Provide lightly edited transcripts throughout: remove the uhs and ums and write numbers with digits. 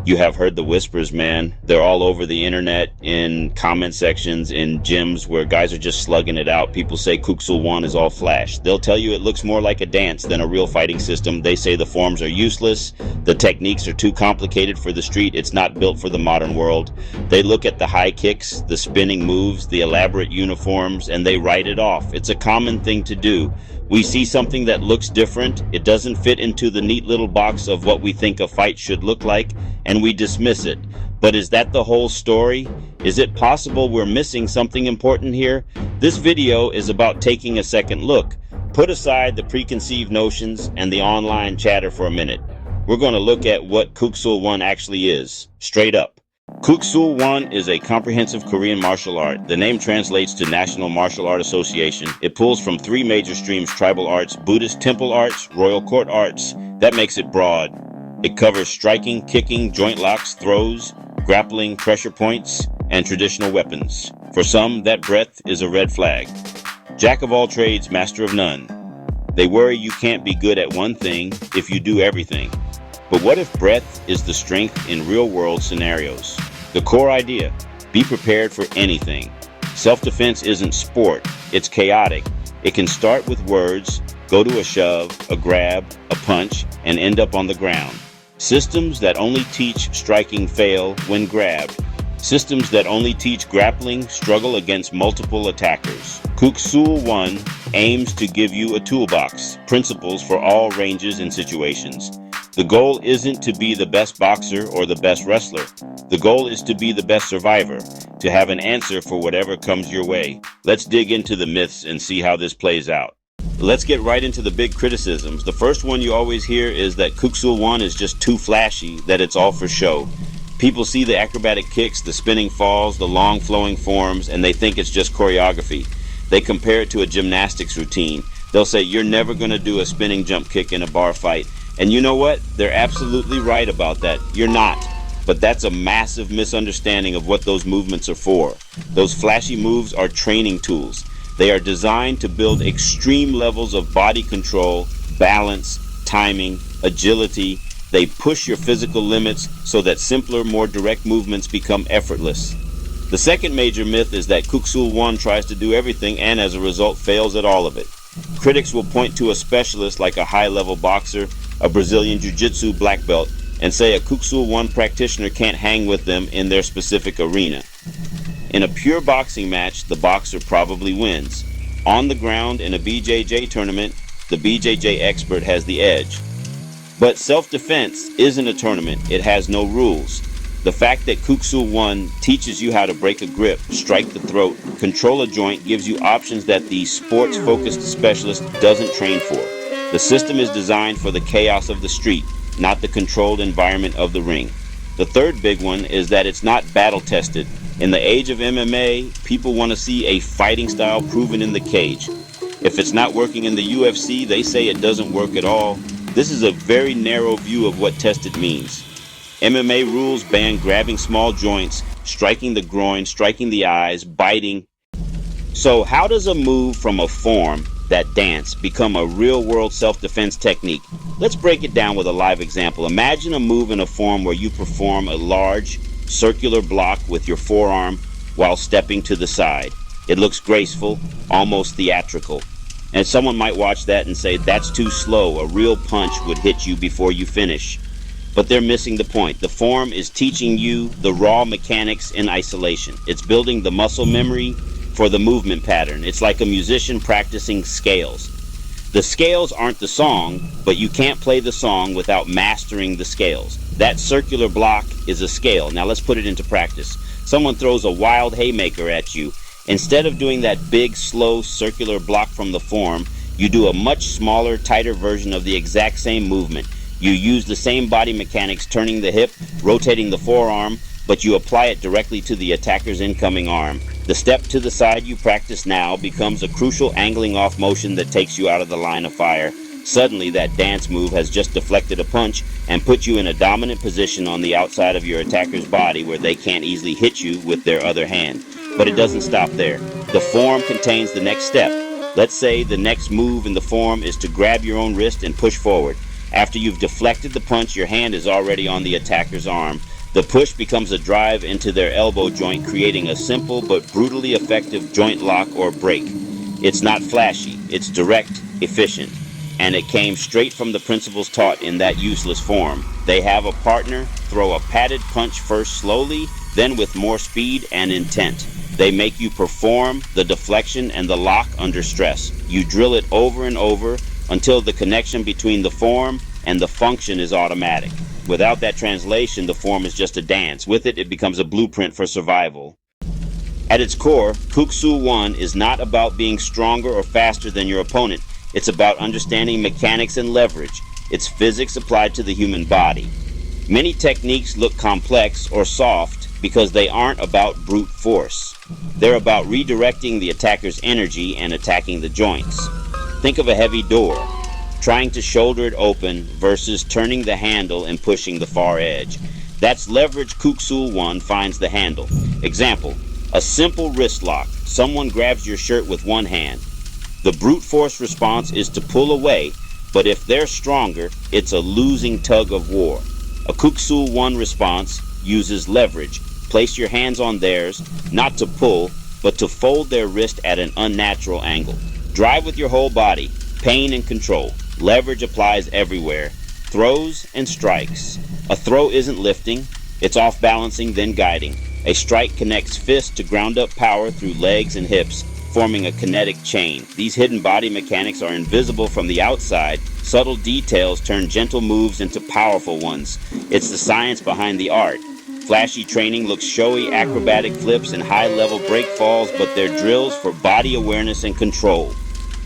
You have heard the whispers, man. They're all over the internet, in comment sections, in gyms where guys are just slugging it out. People say Kuk Sool 1 is all flash. They'll tell you it looks more like a dance than a real fighting system. They say the forms are useless. The techniques are too complicated for the street. It's not built for the modern world. They look at the high kicks, the spinning moves, the elaborate uniforms, and they write it off. It's a common thing to do. We see something that looks different. It doesn't fit into the neat little box of what we think a fight should look like, and we dismiss it. But is that the whole story? Is it possible we're missing something important here? This video is about taking a second look. Put aside the preconceived notions and the online chatter for a minute. We're going to look at what Kuk Sool 1 actually is, straight up. Kuk Sool 1 is a comprehensive Korean martial art. The name translates to National Martial Art Association. It pulls from three major streams: tribal arts, Buddhist temple arts, royal court arts. That makes it broad. It covers striking, kicking, joint locks, throws, grappling, pressure points, and traditional weapons. For some, that breadth is a red flag. Jack of all trades, master of none. They worry you can't be good at one thing if you do everything. But what if breadth is the strength in real-world scenarios? The core idea: be prepared for anything. Self-defense isn't sport, it's chaotic. It can start with words, go to a shove, a grab, a punch, and end up on the ground. Systems that only teach striking fail when grabbed. Systems that only teach grappling struggle against multiple attackers. Kuk Sool 1 aims to give you a toolbox, principles for all ranges and situations. The goal isn't to be the best boxer or the best wrestler. The goal is to be the best survivor, to have an answer for whatever comes your way. Let's dig into the myths and see how this plays out. Let's get right into the big criticisms. The first one you always hear is that Kuk Sool 1 is just too flashy, that it's all for show. People see the acrobatic kicks, the spinning falls, the long flowing forms, and they think it's just choreography. They compare it to a gymnastics routine. They'll say, you're never going to do a spinning jump kick in a bar fight. And you know what? They're absolutely right about that. You're not. But that's a massive misunderstanding of what those movements are for. Those flashy moves are training tools. They are designed to build extreme levels of body control, balance, timing, agility. They push your physical limits so that simpler, more direct movements become effortless. The second major myth is that Kuk Sool 1 tries to do everything and as a result fails at all of it. Critics will point to a specialist like a high-level boxer, a Brazilian Jiu-Jitsu black belt, and say a Kuk Sool 1 practitioner can't hang with them in their specific arena. In a pure boxing match, the boxer probably wins. On the ground in a BJJ tournament, the BJJ expert has the edge. But self-defense isn't a tournament. It has no rules. The fact that Kuk Sool 1 teaches you how to break a grip, strike the throat, control a joint, gives you options that the sports-focused specialist doesn't train for. The system is designed for the chaos of the street, not the controlled environment of the ring. The third big one is that it's not battle-tested. In the age of MMA, people want to see a fighting style proven in the cage. If it's not working in the UFC, they say it doesn't work at all. This is a very narrow view of what tested means. MMA rules ban grabbing small joints, striking the groin, striking the eyes, biting. So how does a move from a form, that dance, become a real-world self-defense technique? Let's break it down with a live example. Imagine a move in a form where you perform a large circular block with your forearm while stepping to the side. It looks graceful, almost theatrical. And someone might watch that and say, that's too slow. A real punch would hit you before you finish. But they're missing the point. The form is teaching you the raw mechanics in isolation. It's building the muscle memory for the movement pattern. It's like a musician practicing scales. The scales aren't the song, but you can't play the song without mastering the scales. That circular block is a scale. Now let's put it into practice. Someone throws a wild haymaker at you. Instead of doing that big, slow, circular block from the form, you do a much smaller, tighter version of the exact same movement. You use the same body mechanics, turning the hip, rotating the forearm, but you apply it directly to the attacker's incoming arm. The step to the side you practice now becomes a crucial angling off motion that takes you out of the line of fire. Suddenly, that dance move has just deflected a punch and put you in a dominant position on the outside of your attacker's body where they can't easily hit you with their other hand. But it doesn't stop there. The form contains the next step. Let's say the next move in the form is to grab your own wrist and push forward. After you've deflected the punch, your hand is already on the attacker's arm. The push becomes a drive into their elbow joint, creating a simple but brutally effective joint lock or break. It's not flashy, it's direct, efficient, and it came straight from the principles taught in that useless form. They have a partner throw a padded punch first slowly, then with more speed and intent. They make you perform the deflection and the lock under stress. You drill it over and over until the connection between the form and the function is automatic. Without that translation, the form is just a dance. With it, it becomes a blueprint for survival. At its core, Kuk Sool 1 is not about being stronger or faster than your opponent. It's about understanding mechanics and leverage. It's physics applied to the human body. Many techniques look complex or soft because they aren't about brute force. They're about redirecting the attacker's energy and attacking the joints. Think of a heavy door, trying to shoulder it open versus turning the handle and pushing the far edge. That's leverage. Kuk Sool 1 finds the handle. Example, a simple wrist lock. Someone grabs your shirt with one hand. The brute force response is to pull away, but if they're stronger, it's a losing tug of war. A Kuk Sool 1 response uses leverage. Place your hands on theirs, not to pull, but to fold their wrist at an unnatural angle. Drive with your whole body, pain and control. Leverage applies everywhere. Throws and strikes. A throw isn't lifting, it's off balancing then guiding. A strike connects fist to ground up power through legs and hips, forming a kinetic chain. These hidden body mechanics are invisible from the outside. Subtle details turn gentle moves into powerful ones. It's the science behind the art. Flashy training looks showy, acrobatic flips and high-level break falls, but they're drills for body awareness and control.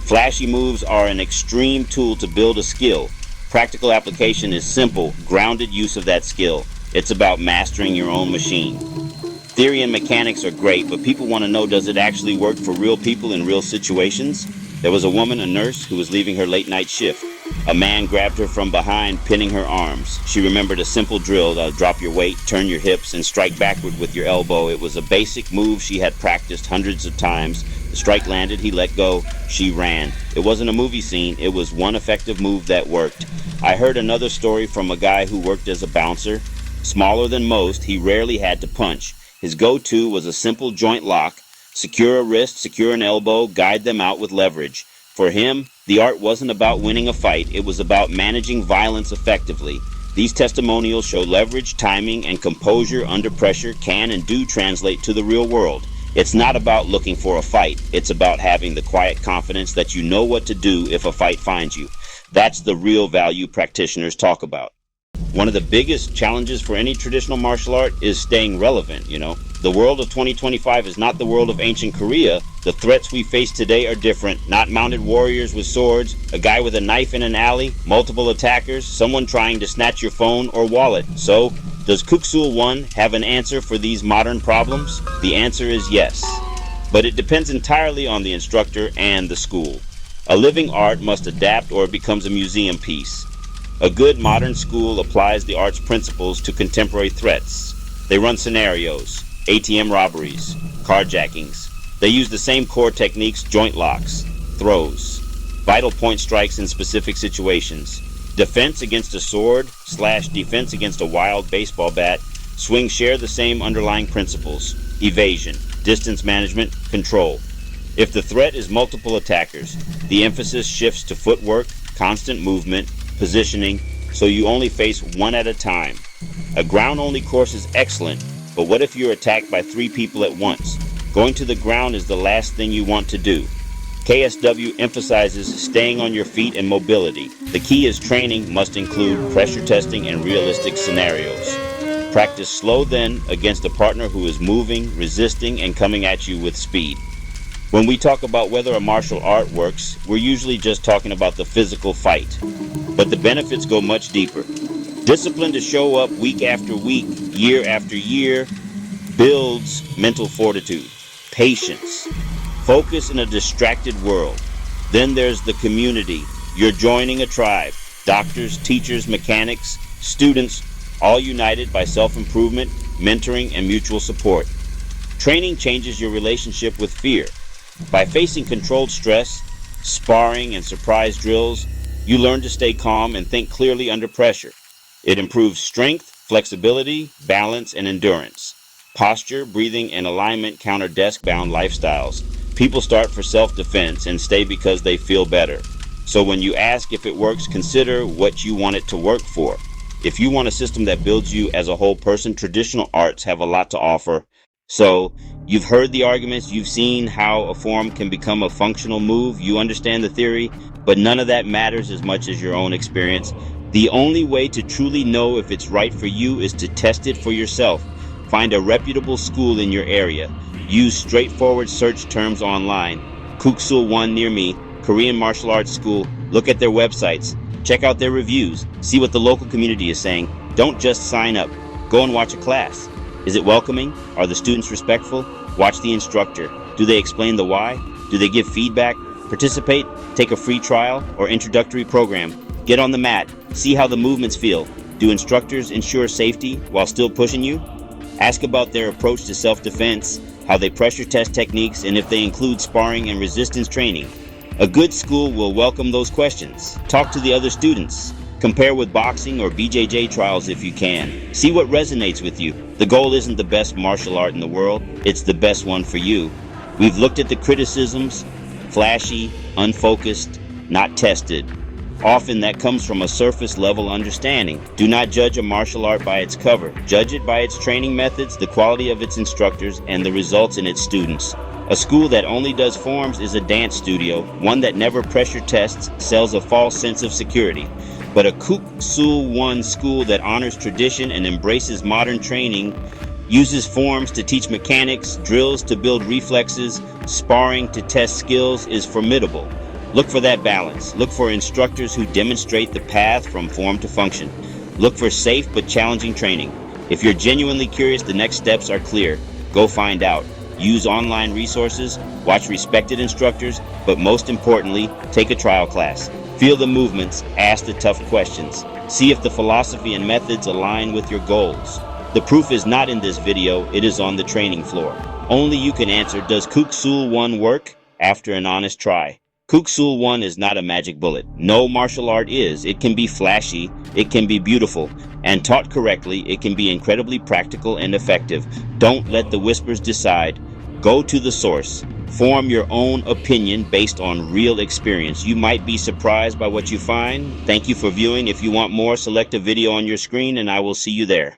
Flashy moves are an extreme tool to build a skill. Practical application is simple, grounded use of that skill. It's about mastering your own machine. Theory and mechanics are great, but people want to know, does it actually work for real people in real situations? There was a woman, a nurse, who was leaving her late night shift. A man grabbed her from behind, pinning her arms. She remembered a simple drill: drop your weight, turn your hips, and strike backward with your elbow. It was a basic move she had practiced hundreds of times. The strike landed, he let go, she ran. It wasn't a movie scene, it was one effective move that worked. I heard another story from a guy who worked as a bouncer. Smaller than most, he rarely had to punch. His go-to was a simple joint lock. Secure a wrist, secure an elbow, guide them out with leverage. For him, the art wasn't about winning a fight, it was about managing violence effectively. These testimonials show leverage, timing, and composure under pressure can and do translate to the real world. It's not about looking for a fight, it's about having the quiet confidence that you know what to do if a fight finds you. That's the real value practitioners talk about. One of the biggest challenges for any traditional martial art is staying relevant, The world of 2025 is not the world of ancient Korea. The threats we face today are different. Not mounted warriors with swords, a guy with a knife in an alley, multiple attackers, someone trying to snatch your phone or wallet. So, does Kuk Sool 1 have an answer for these modern problems? The answer is yes. But it depends entirely on the instructor and the school. A living art must adapt or it becomes a museum piece. A good modern school applies the art's principles to contemporary threats. They run scenarios, ATM robberies, carjackings. They use the same core techniques: joint locks, throws, vital point strikes in specific situations. Defense against a sword / defense against a wild baseball bat. Swings share the same underlying principles: evasion, distance management, control. If the threat is multiple attackers, the emphasis shifts to footwork, constant movement, positioning, so you only face one at a time. A ground-only course is excellent, but what if you're attacked by 3 people at once? Going to the ground is the last thing you want to do. KSW emphasizes staying on your feet and mobility. The key is training must include pressure testing and realistic scenarios. Practice slow then against a partner who is moving, resisting, and coming at you with speed. When we talk about whether a martial art works, we're usually just talking about the physical fight. But the benefits go much deeper. Discipline to show up week after week, year after year, builds mental fortitude, patience, focus in a distracted world. Then there's the community. You're joining a tribe. Doctors, teachers, mechanics, students, all united by self-improvement, mentoring, and mutual support. Training changes your relationship with fear. By facing controlled stress, sparring, and surprise drills, you learn to stay calm and think clearly under pressure. It improves strength, Flexibility, balance, and endurance. Posture, breathing, and alignment counter desk-bound lifestyles. People start for self-defense and stay because they feel better. So when you ask if it works, consider what you want it to work for. If you want a system that builds you as a whole person, traditional arts have a lot to offer. So you've heard the arguments, you've seen how a form can become a functional move, you understand the theory, but none of that matters as much as your own experience. The only way to truly know if it's right for you is to test it for yourself. Find a reputable school in your area. Use straightforward search terms online. Kuk Sool 1 near me, Korean martial arts school. Look at their websites. Check out their reviews. See what the local community is saying. Don't just sign up. Go and watch a class. Is it welcoming? Are the students respectful? Watch the instructor. Do they explain the why? Do they give feedback? Participate? Take a free trial or introductory program. Get on the mat. See how the movements feel. Do instructors ensure safety while still pushing you? Ask about their approach to self-defense, how they pressure test techniques, and if they include sparring and resistance training. A good school will welcome those questions. Talk to the other students. Compare with boxing or BJJ trials if you can. See what resonates with you. The goal isn't the best martial art in the world, it's the best one for you. We've looked at the criticisms, flashy, unfocused, not tested. Often that comes from a surface level understanding. Do not judge a martial art by its cover. Judge it by its training methods, the quality of its instructors, and the results in its students. A school that only does forms is a dance studio. One that never pressure tests sells a false sense of security. But a Kuk Sool 1 school that honors tradition and embraces modern training, uses forms to teach mechanics, drills to build reflexes, sparring to test skills is formidable. Look for that balance. Look for instructors who demonstrate the path from form to function. Look for safe but challenging training. If you're genuinely curious, the next steps are clear. Go find out. Use online resources, watch respected instructors, but most importantly, take a trial class. Feel the movements, ask the tough questions. See if the philosophy and methods align with your goals. The proof is not in this video, it is on the training floor. Only you can answer, does Kuk Sool 1 work? After an honest try. Kuk Sool 1 is not a magic bullet. No martial art is. It can be flashy, it can be beautiful, and taught correctly, it can be incredibly practical and effective. Don't let the whispers decide. Go to the source. Form your own opinion based on real experience. You might be surprised by what you find. Thank you for viewing. If you want more, select a video on your screen and I will see you there.